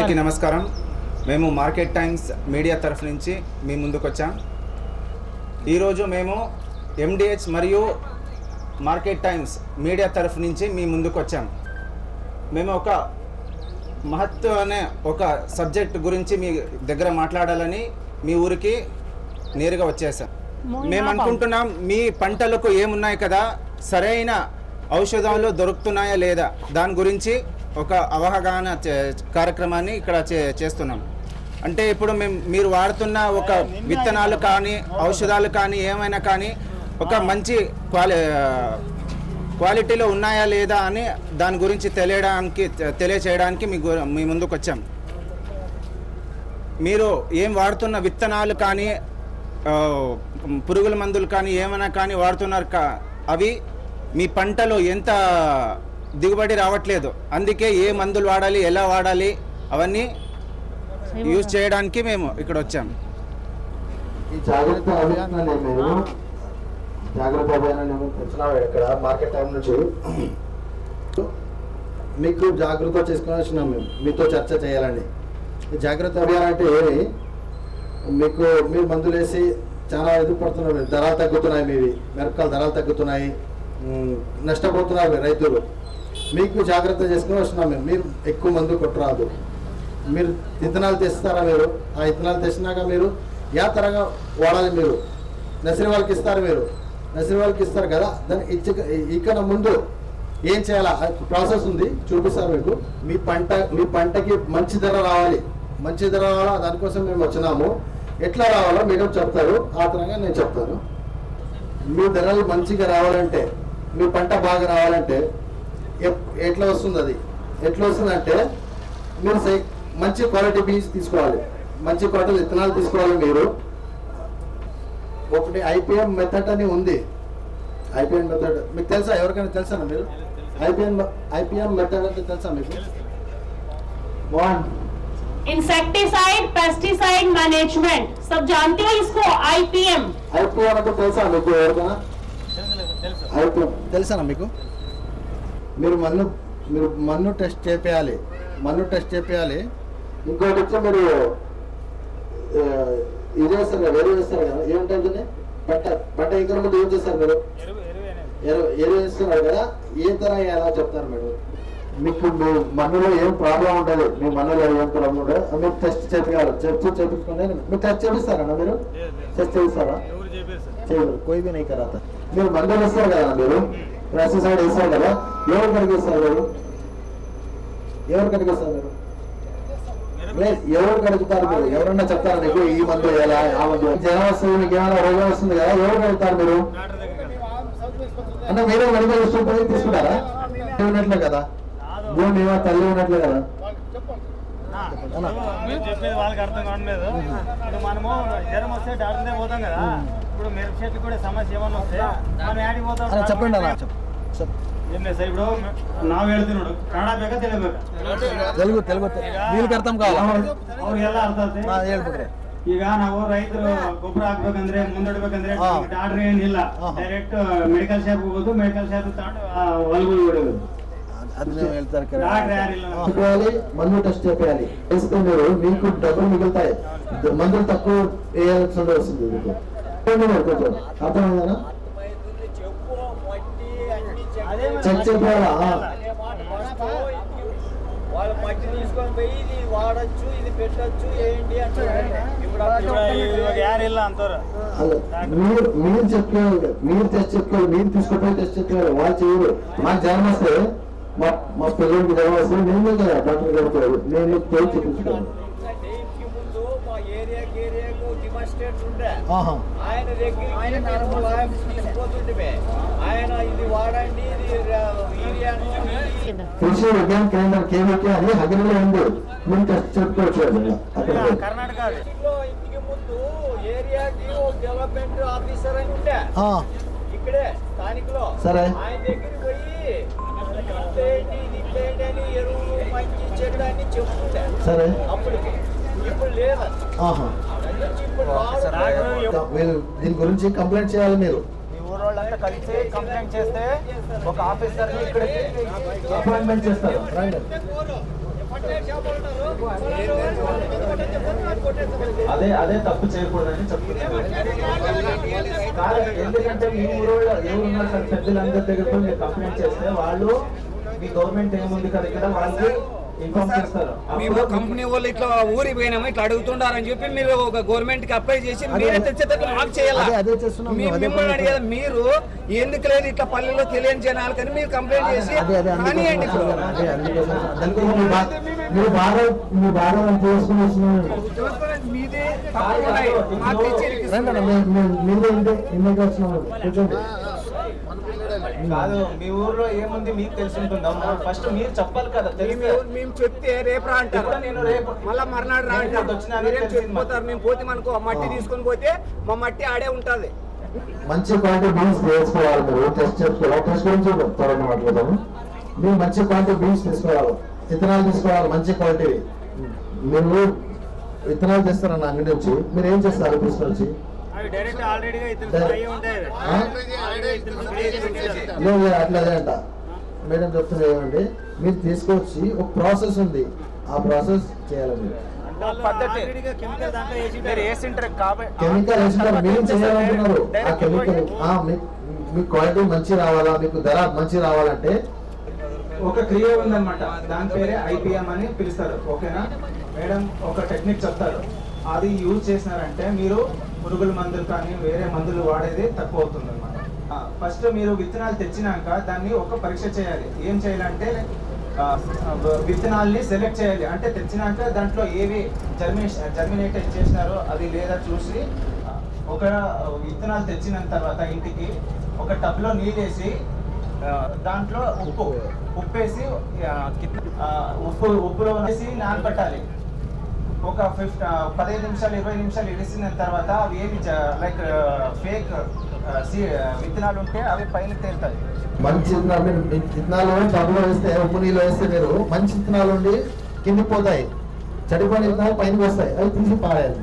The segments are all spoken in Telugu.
అందరికీ నమస్కారం. మేము మార్కెట్ టైమ్స్ మీడియా తరఫు నుంచి మీ ముందుకు వచ్చాం. ఈరోజు మేము MDH మరియు మార్కెట్ టైమ్స్ మీడియా తరఫు నుంచి మీ ముందుకు వచ్చాం. మేము ఒక మహత్వమైన ఒక సబ్జెక్ట్ గురించి మీ దగ్గర మాట్లాడాలని మీ ఊరికి నేరుగా వచ్చేసాం. మేము అనుకుంటున్నాం మీ పంటలకు ఏమున్నాయి కదా, సరైన ఔషధాలు దొరుకుతున్నాయా లేదా దాని గురించి ఒక అవగాహన కార్యక్రమాన్ని ఇక్కడ చేస్తున్నాం. అంటే ఇప్పుడు మీరు వాడుతున్న ఒక విత్తనాలు కానీ ఔషధాలు కానీ ఏమైనా కానీ ఒక మంచి క్వాలిటీలో ఉన్నాయా లేదా అని దాని గురించి తెలియచేయడానికి మీ ముందుకు వచ్చాం. మీరు ఏం వాడుతున్న విత్తనాలు కానీ పురుగుల మందులు కానీ ఏమైనా కానీ వాడుతున్నారు అవి మీ పంటలో ఎంత దిగుబడి రావట్లేదు. అందుకే ఏ మందులు వాడాలి, ఎలా వాడాలి అవన్నీ యూజ్ చేయడానికి మేము ఇక్కడ వచ్చాం. ఈ జాగ్రత్త అభియానాన్ని తెచ్చినాము ఇక్కడ మార్కెట్ టైం నుంచి. మీకు జాగ్రత్త చేసుకుని వచ్చినాం. మేము మీతో చర్చ చేయాలండి. ఈ జాగ్రత్త అభియానం అంటే ఏమి, మీరు మందులు వేసి చాలా ఎదురుపడుతున్నారు, ధరలు తగ్గుతున్నాయి, మీవి మిరపకాయలు ధరలు తగ్గుతున్నాయి, నష్టపోతున్నారు రైతులు. మీకు జాగ్రత్త చేసుకుని వస్తున్నాం. మీరు ఎక్కువ మందు కొట్టరాదు. మీరు విత్తనాలు తెస్తారా, మీరు ఆ విత్తనాలు తెచ్చినాక మీరు యా తరగా వాడాలి. మీరు నర్సరీ వాళ్ళకి ఇస్తారు, మీరు నర్సరీ వాళ్ళకి ఇస్తారు కదా, దాన్ని ఇక్కడ ముందు ఏం చేయాలా ప్రాసెస్ ఉంది, చూపిస్తారు మీకు. మీ పంటకి మంచి ధర రావాలి, దానికోసం మేము వచ్చినాము. ఎట్లా రావాలో మేడం చెప్తారు, ఆ తరంగా నేను చెప్తాను. మీ ధరలు మంచిగా రావాలంటే, మీ పంట బాగా రావాలంటే ఎట్లా వస్తుంది, అది ఎట్లా వస్తుందంటే మీరు మంచి క్వాలిటీ బీజ్ తీసుకోవాలి, మంచి క్వాలిటీ విత్తనాలు తీసుకోవాలి. మీరు ఒకటి IPM మెథడ్ అని ఉంది. IPM మెథడ్ మీకు తెలుసా? ఎవరికైనా తెలుసా మీరు? IPM మెథడ్ అంటే తెలుసా మీకు? इंसेक्टिसाइड पेस्टिसाइड मैनेजमेंट सब जानते हो इसको? IPM అంటే తెలుసా మీకు? ఎవరికైనా IPM తెలుసా మీకు? మీరు మన్ను టెస్ట్ చేయాలి, ఇంకోటి వచ్చి మీరు ఇది చేస్తారు కదా, ఎరువు వేస్తారు కదా, ఏముంటుంది పంట ఇంకా ముందు ఏం చేస్తారు మీరు? ఎరువు వేస్తున్నారు కదా, ఏ తర ఎలా చెప్తారు మేడం? మీకు మీ మన్నులో ఏం ప్రాబ్లం ఉండదు, మీ మన్నులో ఏం ప్రాబ్లం ఉండదు, మీరు టెస్ట్ చేయాలి. చేపించుకునే మీరు టెస్ట్ చేపిస్తారా? మీరు టెస్ట్ చేపిస్తారా? కోయి బి నహీ కరాతా. మీరు మందులు వేస్తారు కదా, మీరు పెస్టిసైడ్ వేస్తారు కదా, ఎవరు కడిగిస్తారు మీరు? ఎవరు కడిగిస్తారు మీరు? ఎవరు కడుగుతారు మీరు? ఎవరన్నా చెప్తారా నీకు ఈ మందు వేయాలా, ఆ మందు? జ్వరం వస్తుంది, మీకు ఏమైనా రోగం వస్తుంది కదా, ఎవరు కడుగుతారు మీరు? అంటే మీరే మెడికల్ పోయి తీసుకుంటారా? ఉన్నట్లే కదా, భూమి ఏమో తల్లి ఉన్నట్లే కదా. చెప్పేది వాళ్ళకి అర్థం కావట్లేదు. ఇప్పుడు మనము జ్వరం వస్తే డాక్టర్ పోతాం కదా, ఇప్పుడు మిరప చెట్టు కూడా సమస్య ఏమన్నా వస్తే మనం యాడికి పోతాం? చెప్పండి అన్న. ఏం లేదు సార్, ఇప్పుడు ನಾವು ಹೇಳ್ತಿನೋಡು ಕನ್ನಡ ಬೇಕಾ తెలుగు వీళ్ళకి అర్థం కావాలి, ಅವ್ರಿಗೆ ಎಲ್ಲ ಅರ್ಥ ಆಗುತ್ತೆ ಹೇಳ್ಬಿಡ್ರಿ. ಈಗ ನಾವು ರೈತರು ಗೊಬ್ಬರ ಹಾಕ್ಬೇಕಂದ್ರೆ ಮುಂದೂಡ್ಬೇಕಂದ್ರೆ ಡಾಕ್ಟರ್ ಏನಿಲ್ಲ, ಡೈರೆಕ್ಟ್ ಮೆಡಿಕಲ್ ಶಾಪ್ ಹೋಗೋದು, ಮೆಡಿಕಲ್ ಶಾಪ್ ತಗೊಂಡು ಹೊಲಗಳು ಬಿಡೋದು. మందు టెస్ట్ చేయాలి. వేస్తే మీరు మీకు డబ్బులు మిగులుతాయి, మందులు తక్కువ వేయాల్సి వస్తుంది. మీకు అర్థమైందా? చెక్ చేయాలా? వాళ్ళు మట్టి తీసుకొని పోయి ఇది వాడచ్చు, ఇది పెట్టచ్చు, ఏంటి అంటే మీరు చెప్పేవాళ్ళు, మీరు టెస్ట్ చెప్పేవాళ్ళు, మీరు తీసుకుపోయి టెస్ట్ చెప్పేవాళ్ళు, వాళ్ళు చేయరు. మాకు జ్వరం వస్తే, మా పిల్లలకి జ్వరం వస్తే నేనే కదా డాక్టర్ కడుతాడు, నేను పోయి చూపించుకోను. ముందు మా ఏరియాకు డిమాస్ట్రేటర్ ఉండే, ఆయన దగ్గర తీసుకుపోతుంటే ఆయన ఇది వాడండి, కృషి విజ్ఞాన కేంద్రం KVK అని హగరిలో ఉంది, మేము టెస్ట్ చెప్పుకోవచ్చు. కర్ణాటక ఇంటికి ముందు ఏరియాకి డెవలప్మెంట్ ఆఫీసర్ అని ఉండే, ఇక్కడే స్థానికులో. సరే, ఆయన దగ్గరికి పోయి ఇట్లేంటి అని ఎరువులు మంచి చెడు అని చెప్తుండే. సరే, అప్పటికి ఇప్పుడు లేదా దీని గురించి కంప్లైంట్ చేయాలి. మీరు ఊరోళ్ళంతా కలిసి కంప్లైంట్ చేస్తే ఒక ఆఫీసర్ అపాయింట్మెంట్ చేస్తారు. అదే తప్పు చేయకూడదని చెప్తున్నాను. ఎందుకంటే మీ ఊరు ఎవరున్నారు సార్ పెద్దలందరి దగ్గర మీరు కంప్లైంట్ చేస్తే వాళ్ళు మీ గవర్నమెంట్ ఏముంది కదా ఇక్కడ వాళ్ళకి ఇన్ఫార్మ్ చేస్తారు. మేము కంపెనీ వాళ్ళు ఇట్లా ఊరికి పోయినాము ఇట్లా అడుగుతుండారని చెప్పి మీరు ఒక గవర్నమెంట్ కి అప్లై చేసి మీరే తెచ్చేటట్టు మాకు చేయాలి. మిమ్మల్ని అడిగేది మీరు ఎందుకు లేదు ఇట్లా పల్లెల్లో తెలియని జనాలు కానీ మీరు కంప్లైంట్ చేసి కానివ్వండి. కాదు మీ ఊర్లో ఏముంది మీకు తెలిసి ఉంటుందా? ఫస్ట్ మీరు చెప్పాలి కదా. మేము చెప్తే రేపు రా అంటారు, నేను రేపు మళ్ళా మర్నాడు రా అంటారు. చెప్పిపోతారు. మేము పోతే మనకు మట్టి తీసుకొని పోతే మా మట్టి ఆడే ఉంటది. మంచి క్వాలిటీ బీన్స్ వేసుకోవాలి. మీరు టెస్ట్ చేసుకోవాలి. టెస్ట్ గురించి త్వరగా మాట్లాడతాము. మీరు మంచి క్వాలిటీ బీన్స్ తీసుకోవాలి, విత్తనాలు తీసుకోవాలి మంచి క్వాలిటీ. మీరు విత్తనాలు తెస్తారన్న అంగడి వచ్చి మీరు ఏం చేస్తారు? తీసుకొచ్చి అట్లదే అంట మేడం చెప్తున్నా ఏమండి, మీరు తీసుకొచ్చి ఒక ప్రాసెస్ ఉంది, ఆ ప్రాసెస్ చేయాలి. మీరు కెమికల్ వేసింటారు, మీరు చేయాలంటున్నారు. ఆ కెమికల్ మీ క్వాలిటీ మంచి రావాలా, మీకు ధర మంచి రావాలంటే ఒక క్రియ ఉందన్నమాట. దాని పేరే IPM అని పిలుస్తారు. ఓకేనా మేడం? ఒక టెక్నిక్ చెప్తారు, అది యూజ్ చేసినారంటే మీరు పురుగుల మందులు కానీ వేరే మందులు వాడేది తక్కువ అవుతుంది అనమాట. ఫస్ట్ మీరు విత్తనాలు తెచ్చినాక దాన్ని ఒక పరీక్ష చేయాలి. ఏం చేయాలంటే విత్తనాల్ని సెలెక్ట్ చేయాలి. అంటే తెచ్చినాక దాంట్లో ఏవి జర్మినేట్ చేసినారో అది లేదా చూసి ఒక విత్తనాలు తెచ్చిన తర్వాత ఇంటికి ఒక టబ్లో నీళ్ళేసి దాంట్లో ఉప్పేసి ఉప్పులో వేసి నానబెట్టాలి. ఒక 15 నిమిషాలు 20 నిమిషాలు ఇడిసిన తర్వాత అవి ఏమి లైక్ ఫేక్ విత్తనాలు ఉంటే అవి పైన తేలుతాయి. మంచి విత్తనాలు టబ్లో వేస్తే ఉప్పు నీళ్ళు వేస్తే మీరు మంచి విత్తనాలు ఉండి కిందికి పోతాయి, చెడిపోయిన విత్తనాలు పైనకి వస్తాయి, అవి తీసి పారేయాలి.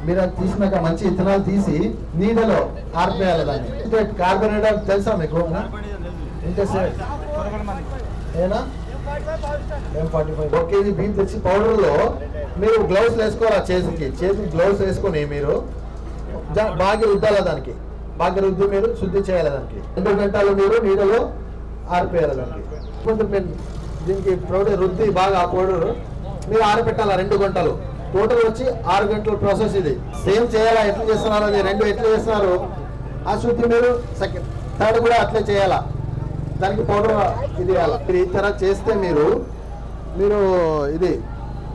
మీరు అది తీసినాక మంచి విత్తనాలు తీసి నీడలో ఆర్పేయాలి. దాన్ని కార్బోనేటర్ తెలుసా మీకు? ఏనా M45 1 kg బియ్యం తెచ్చి పౌడర్లో మీరు గ్లౌస్ వేసుకోవాలి. చేతికి గ్లౌస్ వేసుకొని మీరు బాగా రుద్దాలి. దానికి బాగా రుద్ది మీరు శుద్ధి చేయాలి. దానికి 2 గంటలు మీరు నీడలో ఆరిపోయాలి. దానికి కొంచెం దీనికి పౌడర్ రుద్ది బాగా ఆ పౌడర్ మీరు ఆరిపెట్టాలి 2 గంటలు. టోటల్ వచ్చి 6 గంటల ప్రాసెస్. ఇది సేమ్ చేయాలా? ఎట్లా చేస్తున్నారు అది 2 ఎట్లా చేస్తున్నారు ఆ శుద్ధి మీరు థర్డ్ కూడా అట్లే చేయాలా. దానికి పౌడర్ ఇది వేయాలి. ఈ తర చేస్తే మీరు ఇది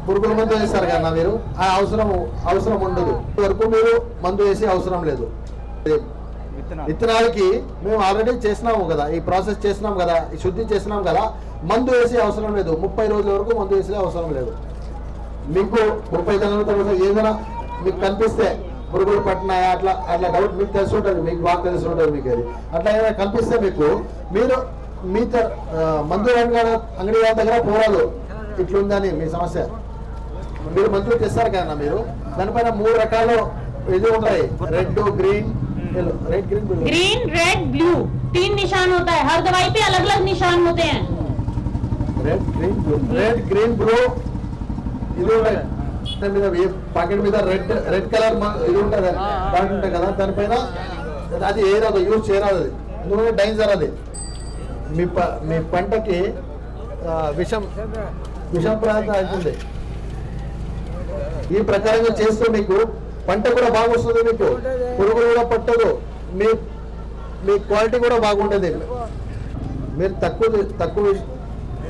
పురుగుల మందు వేస్తారు కదా, మీరు ఆ అవసరం ఉండదు. వరకు మీరు మందు వేసే అవసరం లేదు. విత్తనాలకి మేము ఆల్రెడీ చేసినాము కదా, ఈ ప్రాసెస్ చేసినాం కదా, ఈ శుద్ధి చేసినాం కదా, మందు వేసే అవసరం లేదు. 30 రోజుల వరకు మందు వేసే అవసరం లేదు. మీకు 30 దినాల తర్వాత ఏదైనా మీకు కనిపిస్తే పురుగులు పట్టినాయా అట్లా డౌట్ మీకు తెలిసి ఉంటుంది, మీకు బాగా తెలిసి ఉంటుంది. మీకు అది అట్లా ఏమైనా కనిపిస్తే మీరు మీ మందు అంగడి వాళ్ళ దగ్గర పోరాదు ఇట్లుందని మీ సమస్య. మీరు మందులు తెస్తారు కదా, మీరు దానిపైన 3 రకాలు ఇది ఉంటాయి, red green green red blue 3 निशान होता है. हर दवाई पे अलग अलग निशान होते हैं. రెడ్ గ్రీన్ బ్లూ ఇది ఉంటాయి. పాకెట్ మీద రెడ్ కలర్ ఇది ఉంటుంది కదా, దానిపైన అది ఏరాదు, యూజ్ చేయరాదు. అది ఎందుకంటే డైంజర్. అది మీ పంటకి విషం ప్రాంతం అవుతుంది. ఈ ప్రకారంగా చేస్తే మీకు పంట కూడా బాగా వస్తుంది, మీకు పురుగులు కూడా పట్టదు, మీ క్వాలిటీ కూడా బాగుంటుంది. మీరు తక్కువ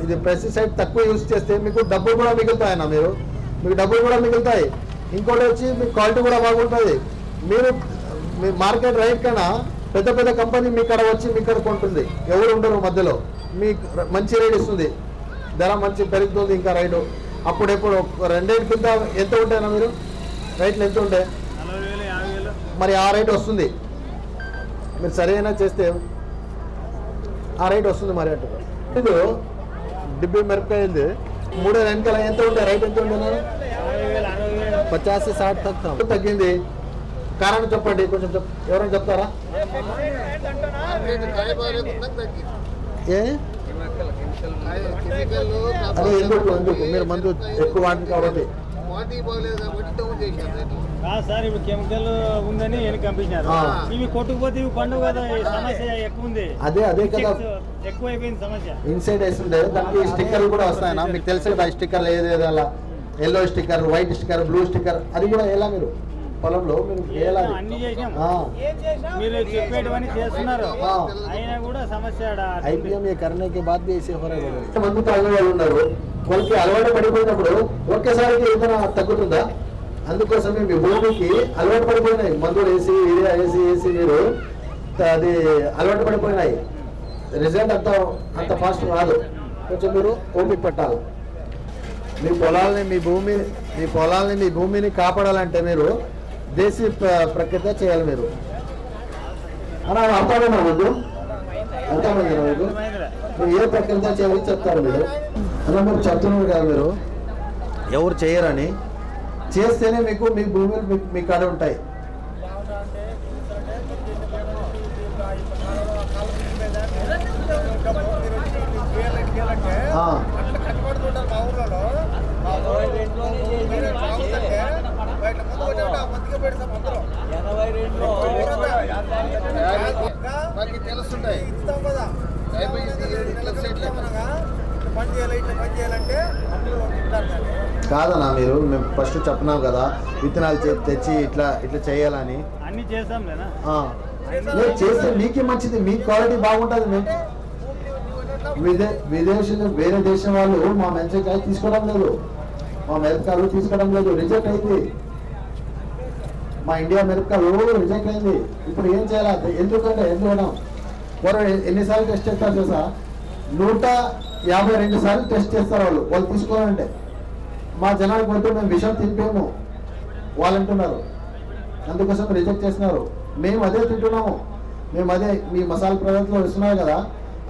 ఇది పెస్టిసైడ్ తక్కువ యూజ్ చేస్తే మీకు డబ్బులు కూడా మిగులుతాయన్న. మీకు డబ్బులు కూడా మిగులుతాయి. ఇంకోటి వచ్చి మీ క్వాలిటీ కూడా బాగుంటుంది. మీ మార్కెట్ రైట్ కన్నా పెద్ద కంపెనీ మీ కాడ వచ్చి మీ కాడ కొంటుంది, ఎవరు ఉండరు మధ్యలో. మీకు మంచి రేట్ ఇస్తుంది, ధర మంచి పెరుగుతుంది. ఇంకా రైటు అప్పుడెప్పుడు 2 కింద ఎంత ఉంటాయన్నా మీరు రైట్లు ఎంత ఉంటాయి? మరి ఆ రేట్ వస్తుంది. మీరు సరైన చేస్తే ఆ రేట్ వస్తుంది. మరి అటు ఇది డిబ్బి మిరపకాయలు 3 వెనకాల ఎంత ఉంటాయి? రైట్ ఎంత ఉంటుంది? 50-60 తగ్గింది. కారణం చెప్పండి, కొంచెం ఎవరైనా చెప్తారా? ఏ అదే ఎందుకు మీరు మందు ఎక్కువ వాడింది కాబట్టి సార్ ఇప్పుడు కెమికల్ ఉందని వెనక పంపించారు. ఇవి కొట్టుకుపోతే ఇవి పండుగ కదా, సమస్య ఎక్కువ ఉంది. అదే కదా ఎక్కువ అయిపోయింది సమస్య. ఇన్సైడ్ వేస్తుంటే దానికి స్టిక్కర్లు కూడా వస్తాయన్నా, మీకు తెలుసు కదా స్టిక్కర్లు ఏదేదో అలా yellow sticker, white sticker, blue sticker, అది కూడా ఎలా మీరు పొలంలో మీరు అన్ని చేసాం. మీరు చెప్పేటివన్నీ చేస్తున్నారు, అయినా కూడా సమస్య. ఐపీఎం కర్ణకి బాధ చేసే మందు తాగే వాళ్ళు ఉన్నారు, వాళ్ళకి అలవాటు పడిపోయినప్పుడు ఒకేసారికి ఏదైనా తగ్గుతుందా? అందుకోసమే మీ భూమికి అలవాటు పడిపోయినాయి, మందులు వేసి యూరియా వేసి మీరు అది అలవాటు పడిపోయినాయి. రిజల్ట్ అంత ఫాస్ట్ రాదు, కొంచెం మీరు ఓపిక పట్టాలి. మీ పొలాల్ని మీ భూమిని కాపాడాలంటే మీరు దేశీ ప్రక్రియ చేయాలి. మీరు అలా అర్థమైనా వద్దు, అర్థమైంది మీకు మీరు ఏ ప్రక్రియ చేయాలి చెప్తారు మీరు. అలా మీరు చెప్తున్నారు కదా, మీరు ఎవరు చేయరని, చేస్తేనే మీకు మీ భూములు మీ కాడ ఉంటాయి. తెలుస్తుంటాయి కాదన్నా, మేము ఫస్ట్ చెప్పినాం కదా విత్తనాలు తెచ్చి ఇట్లా చేయాలని. అన్ని చేస్తాం కదా, చేస్తే మీకే మంచిది, మీ క్వాలిటీ బాగుంటుంది. వేరే దేశం వాళ్ళు మా మెనకాయ తీసుకోవడం లేదు, మా మిరపకాయలు తీసుకోవడం లేదు, రిజెక్ట్ అయింది. మా ఇండియా మిరపకాయలు రిజెక్ట్ అయింది. ఇప్పుడు ఏం చేయాలి? ఎందుకంటే ఎన్నిసార్లు టెస్ట్ చేస్తారు తెలుసా? 152 సార్లు టెస్ట్ చేస్తారు వాళ్ళు తీసుకోవాలంటే. మా జనాలకు పోతే మేము విషయం తింటాము వాళ్ళు అంటున్నారు, అందుకోసం రిజెక్ట్ చేస్తున్నారు. మేము అదే తింటున్నాము, మేము అదే మీ మసాలా పదార్థాలు ఇస్తున్నారు కదా,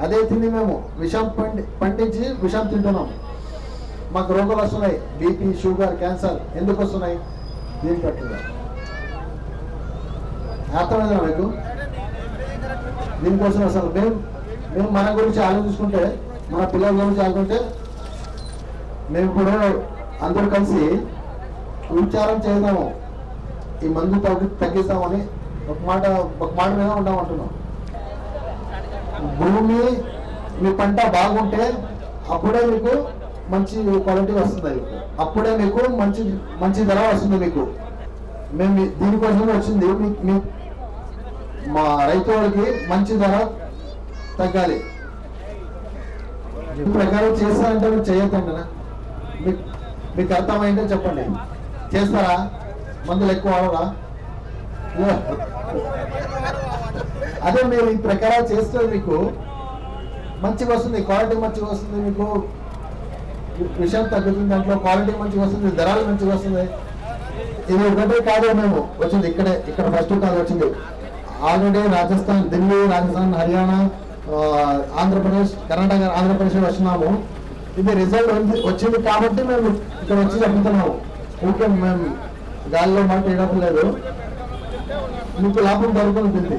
అదే తిని మేము విషం పండించి విషం తింటున్నాం. మాకు రోగాలు వస్తున్నాయి, బీపీ, షుగర్, క్యాన్సర్. ఎందుకు వస్తున్నాయి? దీని పట్టిందా? అర్థమైందా మీకు? దీనికోసం అసలు మేము మన గురించి ఆలోచించుకుంటే, మన పిల్లల గురించి ఆలోచింటే, మేము ఇప్పుడు అందరూ కలిసి విచారం చేద్దాము, ఈ మందు తగ్గిస్తామని ఒక మాట మీద ఉంటామంటున్నాం. భూమి మీ పంట బాగుంటే అప్పుడే మీకు మంచి క్వాలిటీ వస్తుంది, అప్పుడే మీకు మంచి ధర వస్తుంది. మీకు మేము దీనికోసం వచ్చింది, మా రైతులకి మంచి ధర తగ్గాలి. ఈ ప్రకారం చేస్తారంటే మీరు చేయొద్దండి. మీకు అర్థమైందో చెప్పండి, చేస్తారా? మందులు ఎక్కువ వాడరా? అదే మీరు ఈ ప్రకారం చేస్తే మీకు మంచిగా వస్తుంది, క్వాలిటీ మంచిగా వస్తుంది, మీకు విషయం తగ్గుతుంది, దాంట్లో క్వాలిటీ మంచిగా వస్తుంది, ధరలు మంచిగా వస్తుంది. ఇది ఒకటే కాదు మేము వచ్చింది, ఇక్కడ ఫస్ట్ కాదు వచ్చింది. ఆల్రెడీ రాజస్థాన్, ఢిల్లీ, రాజస్థాన్, హర్యానా, ఆంధ్రప్రదేశ్, కర్ణాటక, ఆంధ్రప్రదేశ్ వచ్చినాము. ఇది రిజల్ట్ వచ్చింది కాబట్టి మేము ఇక్కడ వచ్చి చెప్తున్నాము. ఓకే, మేము గాలిలో మాట వేయడం లేదు, మీకు లాభం దొరుకుతుంది.